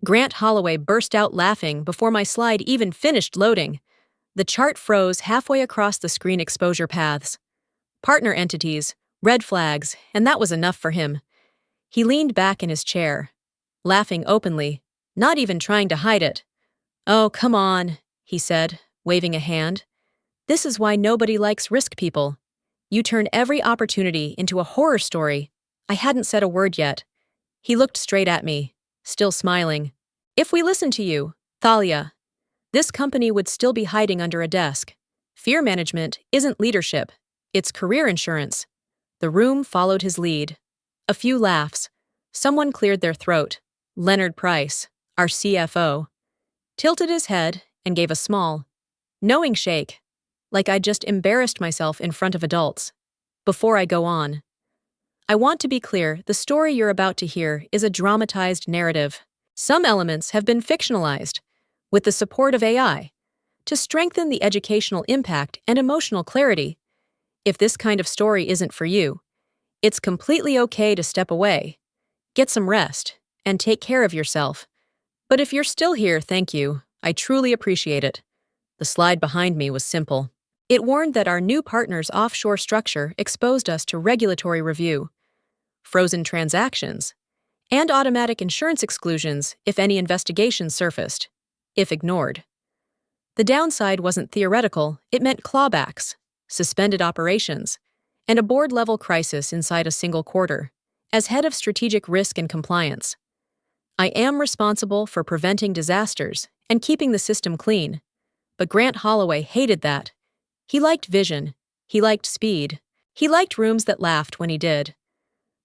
Grant Holloway burst out laughing before my slide even finished loading. The chart froze halfway across the screen exposure paths. Partner entities, red flags, and that was enough for him. He leaned back in his chair, laughing openly, not even trying to hide it. "Oh, come on," he said, waving a hand. "This is why nobody likes risk people. You turn every opportunity into a horror story." I hadn't said a word yet. He looked straight at me, still smiling. "If we listened to you, Thalia, this company would still be hiding under a desk. Fear management isn't leadership, it's career insurance." The room followed his lead. A few laughs. Someone cleared their throat. Leonard Price, our CFO, tilted his head and gave a small, knowing shake, like I'd just embarrassed myself in front of adults. Before I go on, I want to be clear, the story you're about to hear is a dramatized narrative. Some elements have been fictionalized, with the support of AI, to strengthen the educational impact and emotional clarity. If this kind of story isn't for you, it's completely okay to step away, get some rest, and take care of yourself. But if you're still here, thank you. I truly appreciate it. The slide behind me was simple. It warned that our new partner's offshore structure exposed us to regulatory review, frozen transactions, and automatic insurance exclusions if any investigations surfaced, if ignored. The downside wasn't theoretical, it meant clawbacks, suspended operations, and a board-level crisis inside a single quarter. As head of strategic risk and compliance, I am responsible for preventing disasters and keeping the system clean. But Grant Holloway hated that. He liked vision. He liked speed. He liked rooms that laughed when he did.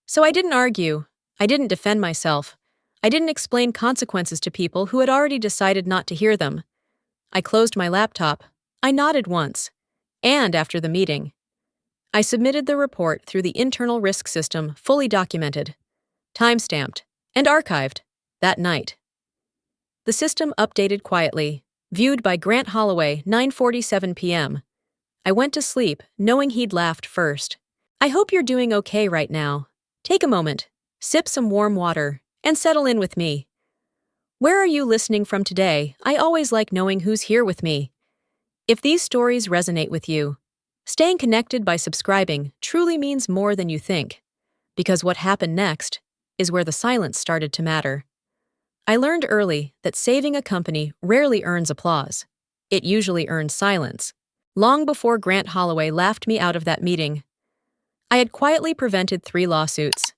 So I didn't argue. I didn't defend myself. I didn't explain consequences to people who had already decided not to hear them. I closed my laptop. I nodded once. And after the meeting, I submitted the report through the internal risk system, fully documented, time-stamped, and archived that night. The system updated quietly, viewed by Grant Holloway, 9:47 p.m. I went to sleep, knowing he'd laughed first. I hope you're doing okay right now. Take a moment, sip some warm water, and settle in with me. Where are you listening from today? I always like knowing who's here with me. If these stories resonate with you, staying connected by subscribing truly means more than you think, because what happened next is where the silence started to matter. I learned early that saving a company rarely earns applause. It usually earns silence. Long before Grant Holloway laughed me out of that meeting, I had quietly prevented 3 lawsuits,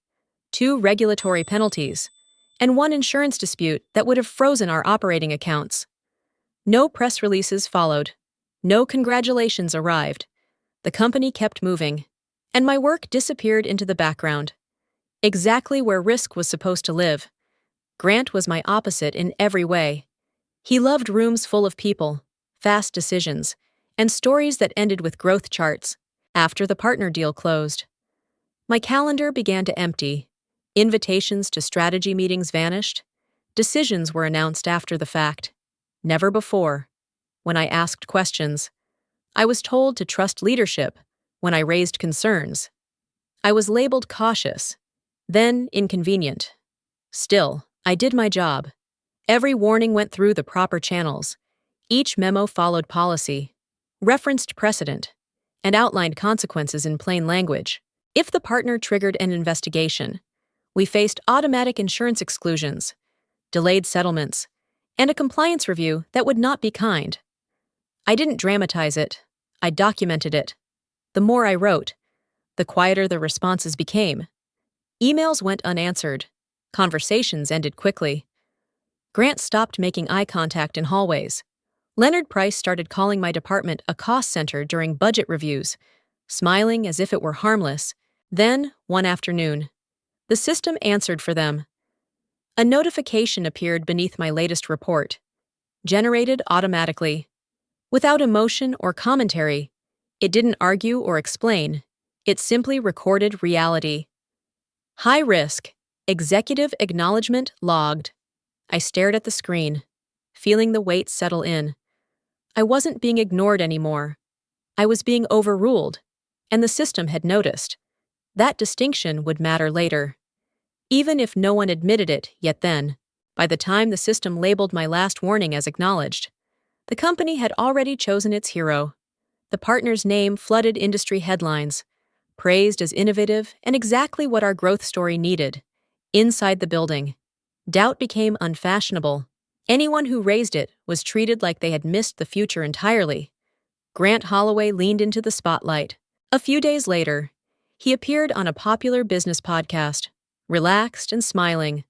2 regulatory penalties, and 1 insurance dispute that would have frozen our operating accounts. No press releases followed. No congratulations arrived. The company kept moving, and my work disappeared into the background. Exactly where risk was supposed to live. Grant was my opposite in every way. He loved rooms full of people, fast decisions, and stories that ended with growth charts. After the partner deal closed, my calendar began to empty. Invitations to strategy meetings vanished. Decisions were announced after the fact. Never before, when I asked questions, I was told to trust leadership. When I raised concerns, I was labeled cautious, then inconvenient. Still, I did my job. Every warning went through the proper channels. Each memo followed policy, referenced precedent, and outlined consequences in plain language. If the partner triggered an investigation, we faced automatic insurance exclusions, delayed settlements, and a compliance review that would not be kind. I didn't dramatize it. I documented it. The more I wrote, the quieter the responses became. Emails went unanswered. Conversations ended quickly. Grant stopped making eye contact in hallways. Leonard Price started calling my department a cost center during budget reviews, smiling as if it were harmless. Then, one afternoon, the system answered for them. A notification appeared beneath my latest report, generated automatically. Without emotion or commentary, it didn't argue or explain. It simply recorded reality. High risk, executive acknowledgement logged. I stared at the screen, feeling the weight settle in. I wasn't being ignored anymore. I was being overruled, and the system had noticed. That distinction would matter later, even if no one admitted it yet then. By the time the system labeled my last warning as acknowledged, the company had already chosen its hero. The partner's name flooded industry headlines, praised as innovative and exactly what our growth story needed. Inside the building, doubt became unfashionable. Anyone who raised it was treated like they had missed the future entirely. Grant Holloway leaned into the spotlight. A few days later, he appeared on a popular business podcast, relaxed and smiling,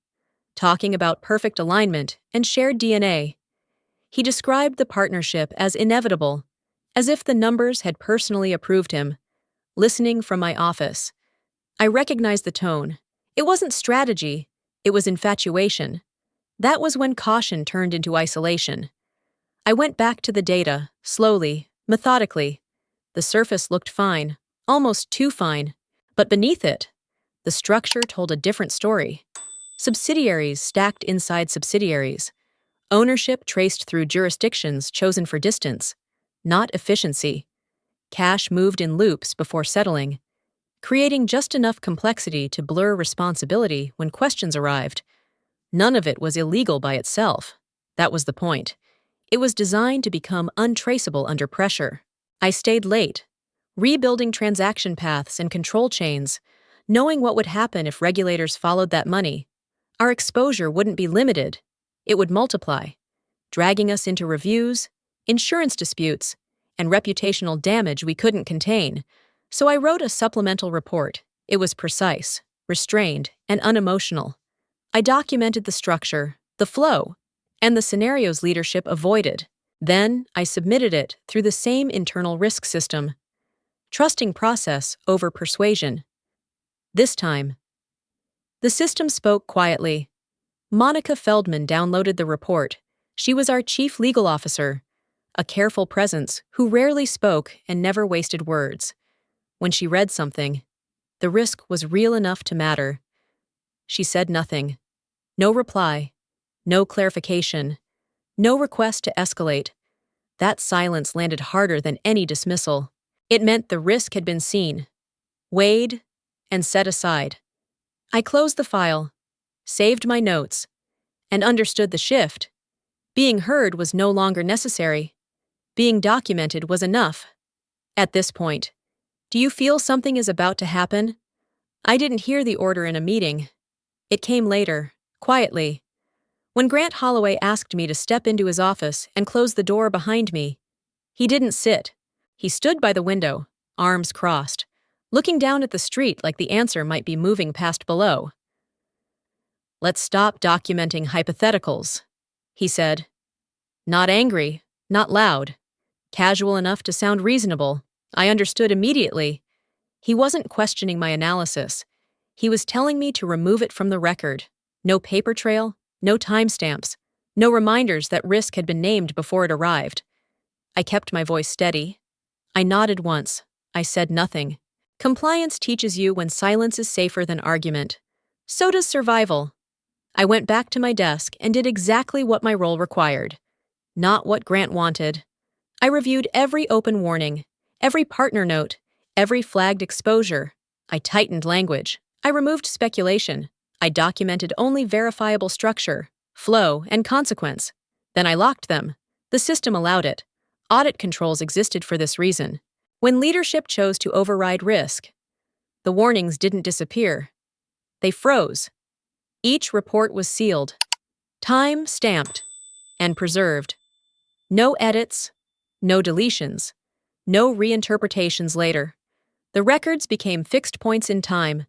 talking about perfect alignment and shared DNA. He described the partnership as inevitable, as if the numbers had personally approved him. Listening from my office, I recognized the tone. It wasn't strategy, it was infatuation. That was when caution turned into isolation. I went back to the data, slowly, methodically. The surface looked fine, almost too fine. But beneath it, the structure told a different story. Subsidiaries stacked inside subsidiaries. Ownership traced through jurisdictions chosen for distance, not efficiency. Cash moved in loops before settling, creating just enough complexity to blur responsibility when questions arrived. None of it was illegal by itself. That was the point. It was designed to become untraceable under pressure. I stayed late, rebuilding transaction paths and control chains, knowing what would happen if regulators followed that money. Our exposure wouldn't be limited. It would multiply, dragging us into reviews, insurance disputes, and reputational damage we couldn't contain. So I wrote a supplemental report. It was precise, restrained, and unemotional. I documented the structure, the flow, and the scenarios leadership avoided. Then I submitted it through the same internal risk system, trusting process over persuasion. This time, the system spoke quietly. Monica Feldman downloaded the report. She was our chief legal officer, a careful presence who rarely spoke and never wasted words. When she read something, the risk was real enough to matter. She said nothing. No reply. No clarification. No request to escalate. That silence landed harder than any dismissal. It meant the risk had been seen, weighed, and set aside. I closed the file, saved my notes, and understood the shift. Being heard was no longer necessary. Being documented was enough. At this point, do you feel something is about to happen? I didn't hear the order in a meeting. It came later, quietly. When Grant Holloway asked me to step into his office and close the door behind me, he didn't sit. He stood by the window, arms crossed, looking down at the street like the answer might be moving past below. "Let's stop documenting hypotheticals," he said. Not angry, not loud, casual enough to sound reasonable. I understood immediately. He wasn't questioning my analysis. He was telling me to remove it from the record. No paper trail, no timestamps, no reminders that risk had been named before it arrived. I kept my voice steady. I nodded once. I said nothing. Compliance teaches you when silence is safer than argument. So does survival. I went back to my desk and did exactly what my role required. Not what Grant wanted. I reviewed every open warning, every partner note, every flagged exposure. I tightened language. I removed speculation. I documented only verifiable structure, flow, and consequence. Then I locked them. The system allowed it. Audit controls existed for this reason. When leadership chose to override risk, the warnings didn't disappear. They froze. Each report was sealed, time-stamped, and preserved. No edits, no deletions, no reinterpretations later. The records became fixed points in time,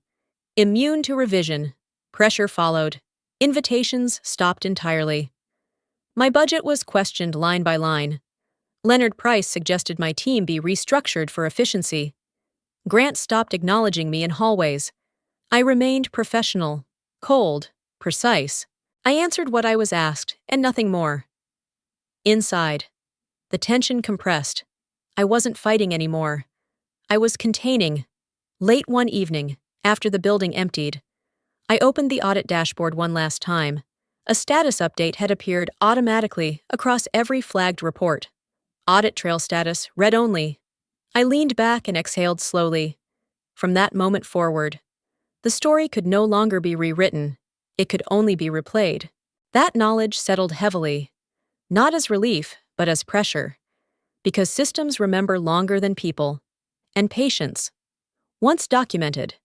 immune to revision. Pressure followed. Invitations stopped entirely. My budget was questioned line by line. Leonard Price suggested my team be restructured for efficiency. Grant stopped acknowledging me in hallways. I remained professional, cold, precise. I answered what I was asked, and nothing more. Inside, the tension compressed. I wasn't fighting anymore. I was containing. Late one evening, after the building emptied, I opened the audit dashboard one last time. A status update had appeared automatically across every flagged report. Audit trail status, read only. I leaned back and exhaled slowly. From that moment forward, the story could no longer be rewritten. It could only be replayed. That knowledge settled heavily, not as relief, but as pressure, because systems remember longer than people, and patience, once documented,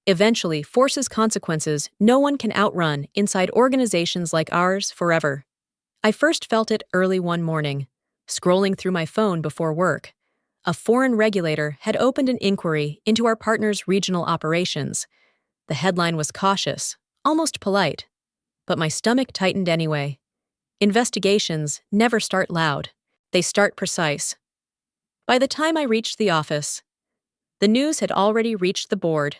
eventually forces consequences no one can outrun inside organizations like ours forever. I first felt it early one morning, scrolling through my phone before work. A foreign regulator had opened an inquiry into our partner's regional operations. The headline was cautious, almost polite, but my stomach tightened anyway. Investigations never start loud, they start precise. By the time I reached the office, the news had already reached the board.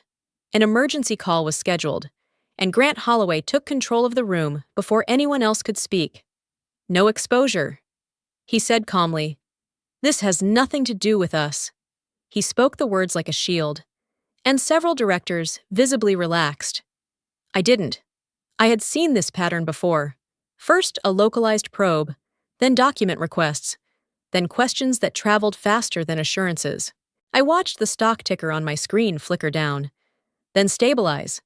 An emergency call was scheduled, and Grant Holloway took control of the room before anyone else could speak. "No exposure," he said calmly. "This has nothing to do with us." He spoke the words like a shield, and several directors visibly relaxed. I didn't. I had seen this pattern before. First, a localized probe, then document requests, then questions that traveled faster than assurances. I watched the stock ticker on my screen flicker down, then stabilize.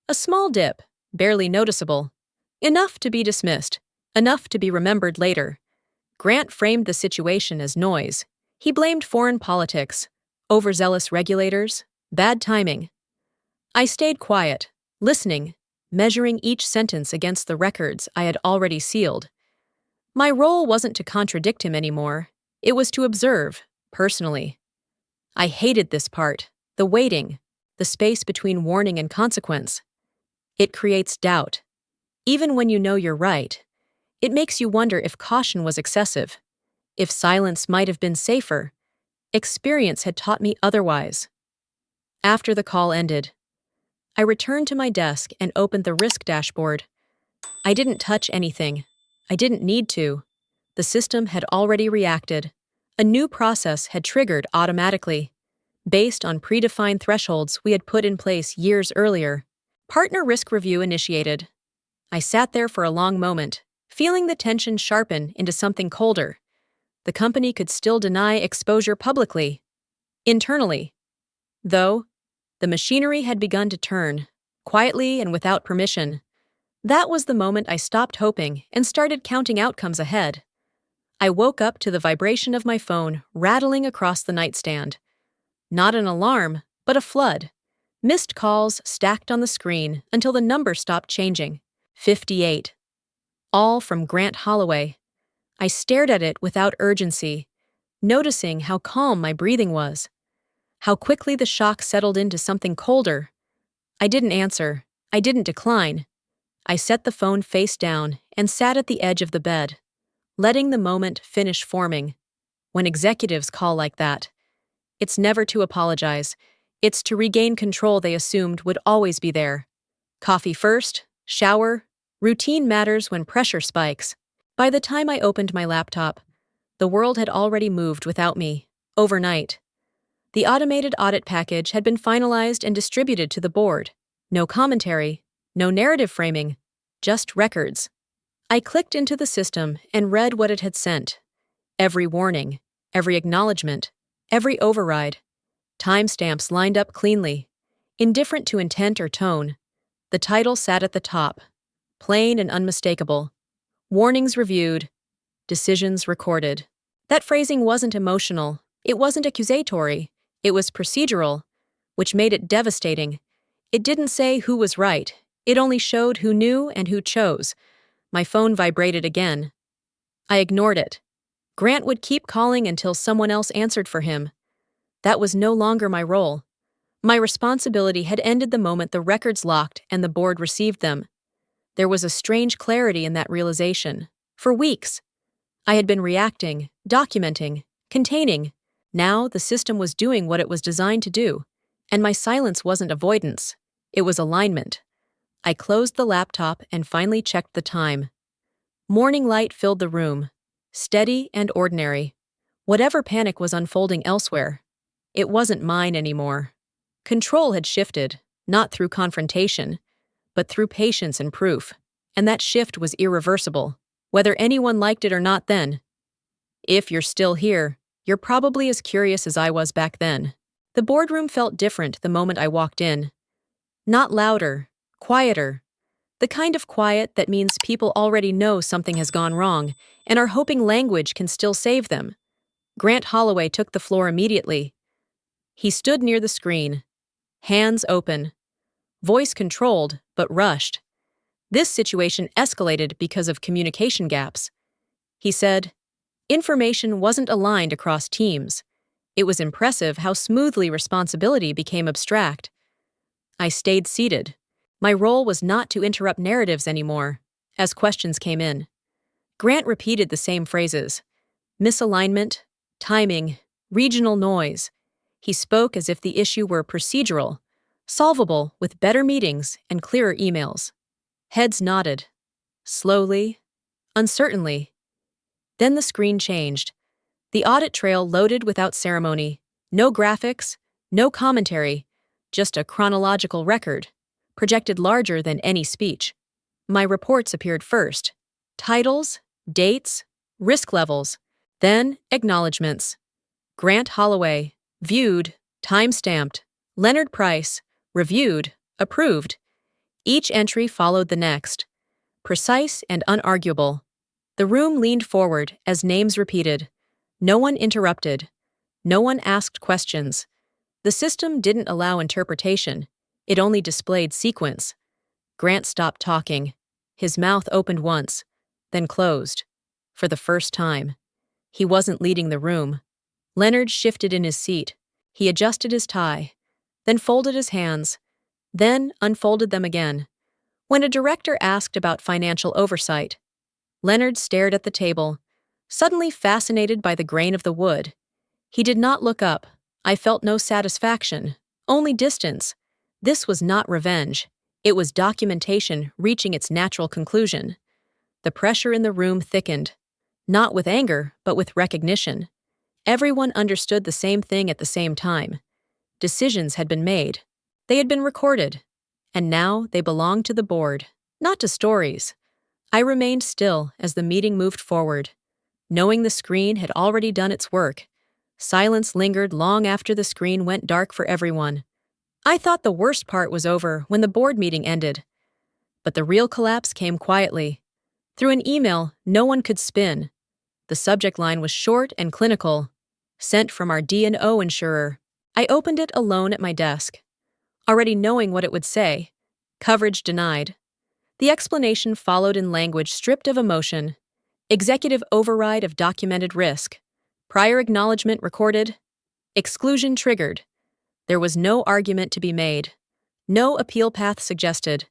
A small dip, barely noticeable. Enough to be dismissed, enough to be remembered later. Grant framed the situation as noise. He blamed foreign politics, overzealous regulators, bad timing. I stayed quiet, listening, measuring each sentence against the records I had already sealed. My role wasn't to contradict him anymore. It was to observe, personally. I hated this part, the waiting, the space between warning and consequence. It creates doubt. Even when you know you're right, it makes you wonder if caution was excessive, if silence might have been safer. Experience had taught me otherwise. After the call ended, I returned to my desk and opened the risk dashboard. I didn't touch anything. I didn't need to. The system had already reacted. A new process had triggered automatically, based on predefined thresholds we had put in place years earlier. Partner risk review initiated. I sat there for a long moment, feeling the tension sharpen into something colder. The company could still deny exposure publicly. Internally, though, the machinery had begun to turn, quietly and without permission. That was the moment I stopped hoping and started counting outcomes ahead. I woke up to the vibration of my phone rattling across the nightstand. Not an alarm, but a flood. Missed calls stacked on the screen until the number stopped changing. 58. All from Grant Holloway. I stared at it without urgency, noticing how calm my breathing was, how quickly the shock settled into something colder. I didn't answer. I didn't decline. I set the phone face down and sat at the edge of the bed, letting the moment finish forming. When executives call like that, it's never to apologize. It's to regain control they assumed would always be there. Coffee first, shower, routine matters when pressure spikes. By the time I opened my laptop, the world had already moved without me, overnight. The automated audit package had been finalized and distributed to the board. No commentary, no narrative framing, just records. I clicked into the system and read what it had sent. Every warning, every acknowledgement, every override. Timestamps lined up cleanly, indifferent to intent or tone. The title sat at the top, plain and unmistakable. Warnings reviewed, decisions recorded. That phrasing wasn't emotional, it wasn't accusatory, it was procedural, which made it devastating. It didn't say who was right, it only showed who knew and who chose. My phone vibrated again. I ignored it. Grant would keep calling until someone else answered for him. That was no longer my role. My responsibility had ended the moment the records locked and the board received them. There was a strange clarity in that realization. For weeks, I had been reacting, documenting, containing. Now the system was doing what it was designed to do, and my silence wasn't avoidance. It was alignment. I closed the laptop and finally checked the time. Morning light filled the room, steady and ordinary. Whatever panic was unfolding elsewhere, it wasn't mine anymore. Control had shifted, not through confrontation, but through patience and proof, and that shift was irreversible, whether anyone liked it or not then. If you're still here, you're probably as curious as I was back then. The boardroom felt different the moment I walked in. Not louder, quieter. The kind of quiet that means people already know something has gone wrong and are hoping language can still save them. Grant Holloway took the floor immediately. He stood near the screen, hands open, voice controlled but rushed. This situation escalated because of communication gaps. He said, information wasn't aligned across teams. It was impressive how smoothly responsibility became abstract. I stayed seated. My role was not to interrupt narratives anymore, as questions came in. Grant repeated the same phrases: misalignment, timing, regional noise. He spoke as if the issue were procedural, solvable with better meetings and clearer emails. Heads nodded. Slowly, uncertainly. Then the screen changed. The audit trail loaded without ceremony. No graphics, no commentary, just a chronological record, projected larger than any speech. My reports appeared first. Titles, dates, risk levels, then acknowledgments. Grant Holloway, viewed, time-stamped. Leonard Price, reviewed, approved. Each entry followed the next, precise and unarguable. The room leaned forward as names repeated. No one interrupted. No one asked questions. The system didn't allow interpretation. It only displayed sequence. Grant stopped talking. His mouth opened once, then closed. For the first time. He wasn't leading the room. Leonard shifted in his seat. He adjusted his tie, then folded his hands, then unfolded them again. When a director asked about financial oversight, Leonard stared at the table, suddenly fascinated by the grain of the wood. He did not look up. I felt no satisfaction, only distance. This was not revenge. It was documentation reaching its natural conclusion. The pressure in the room thickened, not with anger, but with recognition. Everyone understood the same thing at the same time. Decisions had been made. They had been recorded. And now they belonged to the board, not to stories. I remained still as the meeting moved forward, knowing the screen had already done its work. Silence lingered long after the screen went dark for everyone. I thought the worst part was over when the board meeting ended. But the real collapse came quietly. Through an email no one could spin. The subject line was short and clinical. Sent from our D&O insurer. I opened it alone at my desk, already knowing what it would say. Coverage denied. The explanation followed in language stripped of emotion. Executive override of documented risk. Prior acknowledgement recorded. Exclusion triggered. There was no argument to be made. No appeal path suggested.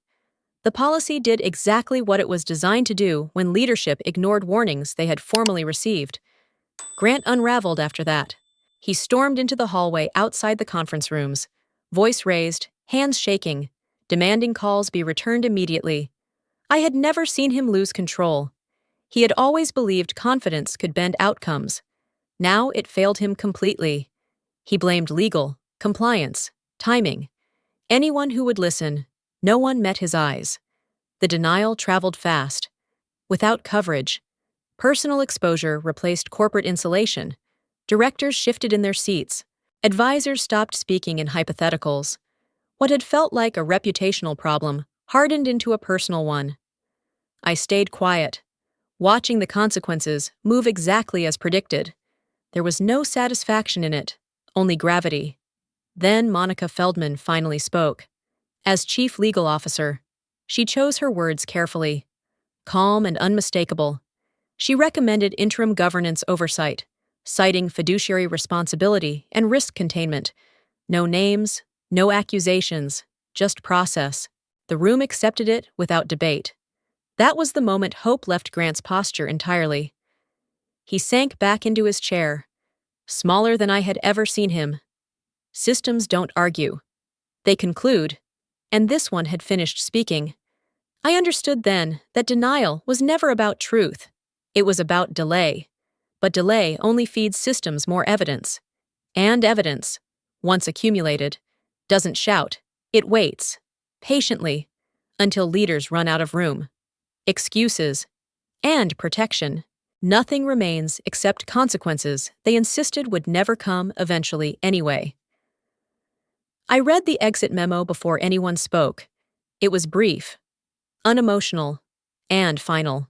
The policy did exactly what it was designed to do when leadership ignored warnings they had formally received. Grant unraveled after that. He stormed into the hallway outside the conference rooms, voice raised, hands shaking, demanding calls be returned immediately. I had never seen him lose control. He had always believed confidence could bend outcomes. Now it failed him completely. He blamed legal, compliance, timing. Anyone who would listen. No one met his eyes. The denial traveled fast. Without coverage. Personal exposure replaced corporate insulation. Directors shifted in their seats. Advisors stopped speaking in hypotheticals. What had felt like a reputational problem hardened into a personal one. I stayed quiet, watching the consequences move exactly as predicted. There was no satisfaction in it, only gravity. Then Monica Feldman finally spoke. As chief legal officer, she chose her words carefully. Calm and unmistakable. She recommended interim governance oversight, citing fiduciary responsibility and risk containment. No names, no accusations, just process. The room accepted it without debate. That was the moment hope left Grant's posture entirely. He sank back into his chair, smaller than I had ever seen him. Systems don't argue. They conclude, and this one had finished speaking. I understood then that denial was never about truth. It was about delay. But delay only feeds systems more evidence. And evidence, once accumulated, doesn't shout. It waits, patiently, until leaders run out of room. Excuses, and protection. Nothing remains except consequences they insisted would never come eventually anyway. I read the exit memo before anyone spoke. It was brief. unemotional, and final.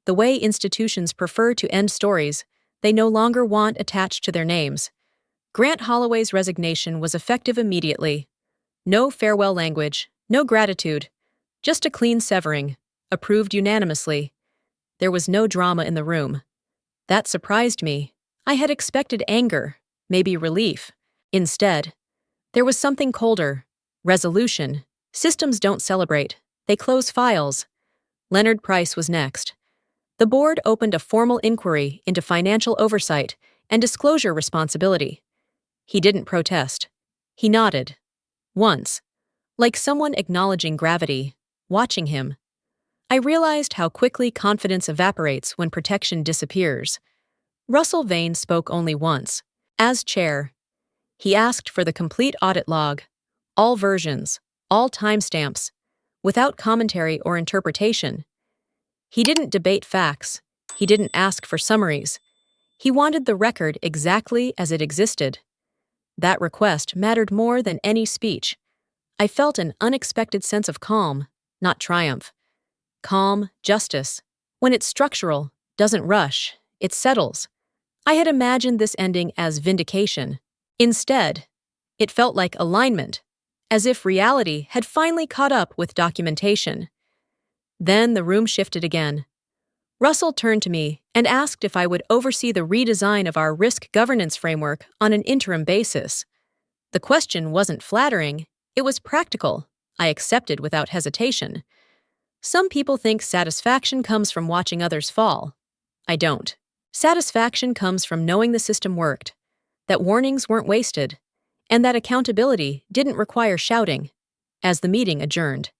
The way institutions prefer to end stories, they no longer want attached to their names. Grant Holloway's resignation was effective immediately. No farewell language, no gratitude, just a clean severing, approved unanimously. There was no drama in the room. That surprised me. I had expected anger, maybe relief. Instead, there was something colder. Resolution. Systems don't celebrate. They close files. Leonard Price was next. The board opened a formal inquiry into financial oversight and disclosure responsibility. He didn't protest. He nodded. Once. Like someone acknowledging gravity, watching him. I realized how quickly confidence evaporates when protection disappears. Russell Vane spoke only once. As chair, he asked for the complete audit log, all versions, all timestamps, without commentary or interpretation. He didn't debate facts. He didn't ask for summaries. He wanted the record exactly as it existed. That request mattered more than any speech. I felt an unexpected sense of calm, not triumph. Calm, justice. When it's structural, doesn't rush, it settles. I had imagined this ending as vindication. Instead, it felt like alignment, as if reality had finally caught up with documentation. Then the room shifted again. Russell turned to me and asked if I would oversee the redesign of our risk governance framework on an interim basis. The question wasn't flattering, it was practical. I accepted without hesitation. Some people think satisfaction comes from watching others fall. I don't. Satisfaction comes from knowing the system worked, that warnings weren't wasted, and that accountability didn't require shouting. As the meeting adjourned,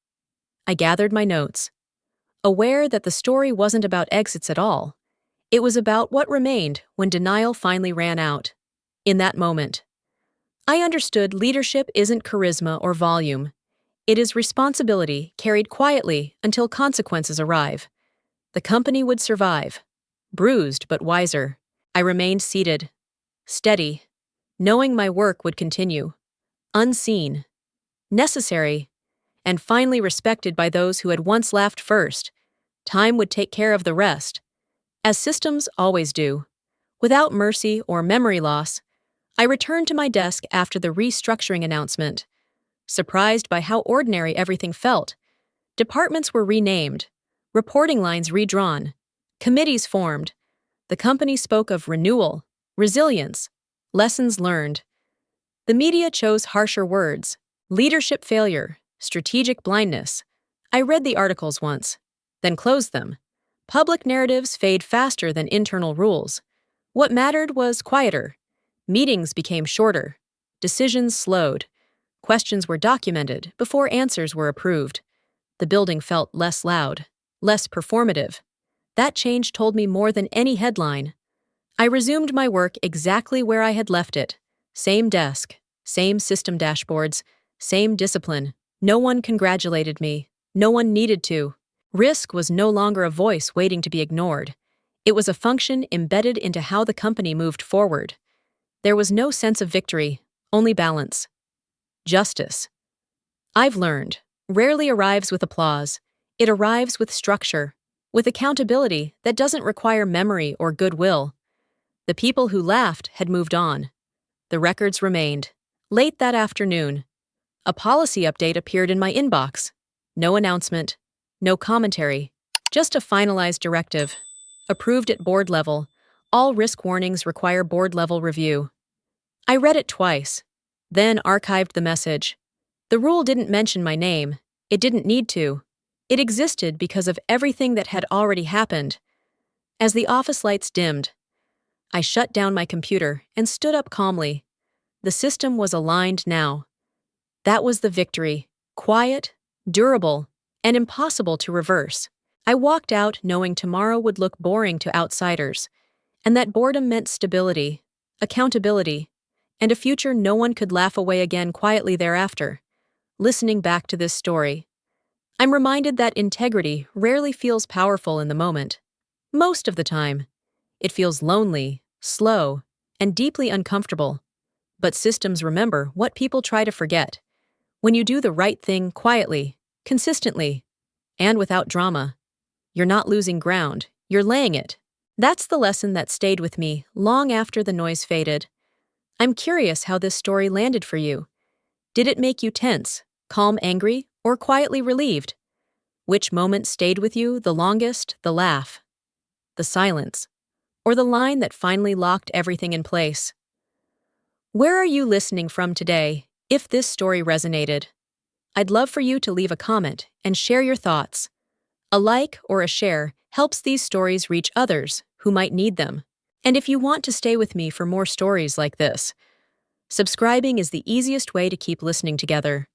I gathered my notes, aware that the story wasn't about exits at all. It was about what remained when denial finally ran out. In that moment, I understood leadership isn't charisma or volume. It is responsibility carried quietly until consequences arrive. The company would survive. Bruised but wiser, I remained seated, steady, knowing my work would continue. Unseen, necessary, and finally respected by those who had once laughed first. Time would take care of the rest, as systems always do. Without mercy or memory loss, I returned to my desk after the restructuring announcement, surprised by how ordinary everything felt. Departments were renamed, reporting lines redrawn, committees formed. The company spoke of renewal, resilience, lessons learned. The media chose harsher words: leadership failure, strategic blindness. I read the articles once, then closed them. Public narratives fade faster than internal rules. What mattered was quieter. Meetings became shorter. Decisions slowed. Questions were documented before answers were approved. The building felt less loud, less performative. That change told me more than any headline. I resumed my work exactly where I had left it. Same desk, same system dashboards, same discipline. No one congratulated me. No one needed to. Risk was no longer a voice waiting to be ignored. It was a function embedded into how the company moved forward. There was no sense of victory, only balance. Justice. I've learned, rarely arrives with applause. It arrives with structure, with accountability that doesn't require memory or goodwill. The people who laughed had moved on. The records remained. Late that afternoon, a policy update appeared in my inbox. No announcement, no commentary, just a finalized directive. Approved at board level. All risk warnings require board-level review. I read it twice, then archived the message. The rule didn't mention my name. It didn't need to. It existed because of everything that had already happened. As the office lights dimmed, I shut down my computer and stood up calmly. The system was aligned now. That was the victory. Quiet, durable, and impossible to reverse. I walked out knowing tomorrow would look boring to outsiders, and that boredom meant stability, accountability, and a future no one could laugh away again quietly thereafter. Listening back to this story, I'm reminded that integrity rarely feels powerful in the moment. Most of the time, it feels lonely, slow, and deeply uncomfortable. But systems remember what people try to forget. When you do the right thing quietly, consistently, and without drama. You're not losing ground, you're laying it. That's the lesson that stayed with me long after the noise faded. I'm curious how this story landed for you. Did it make you tense, calm, angry, or quietly relieved? Which moment stayed with you the longest, the laugh, the silence, or the line that finally locked everything in place? Where are you listening from today, if this story resonated? I'd love for you to leave a comment and share your thoughts. A like or a share helps these stories reach others who might need them. And if you want to stay with me for more stories like this, subscribing is the easiest way to keep listening together.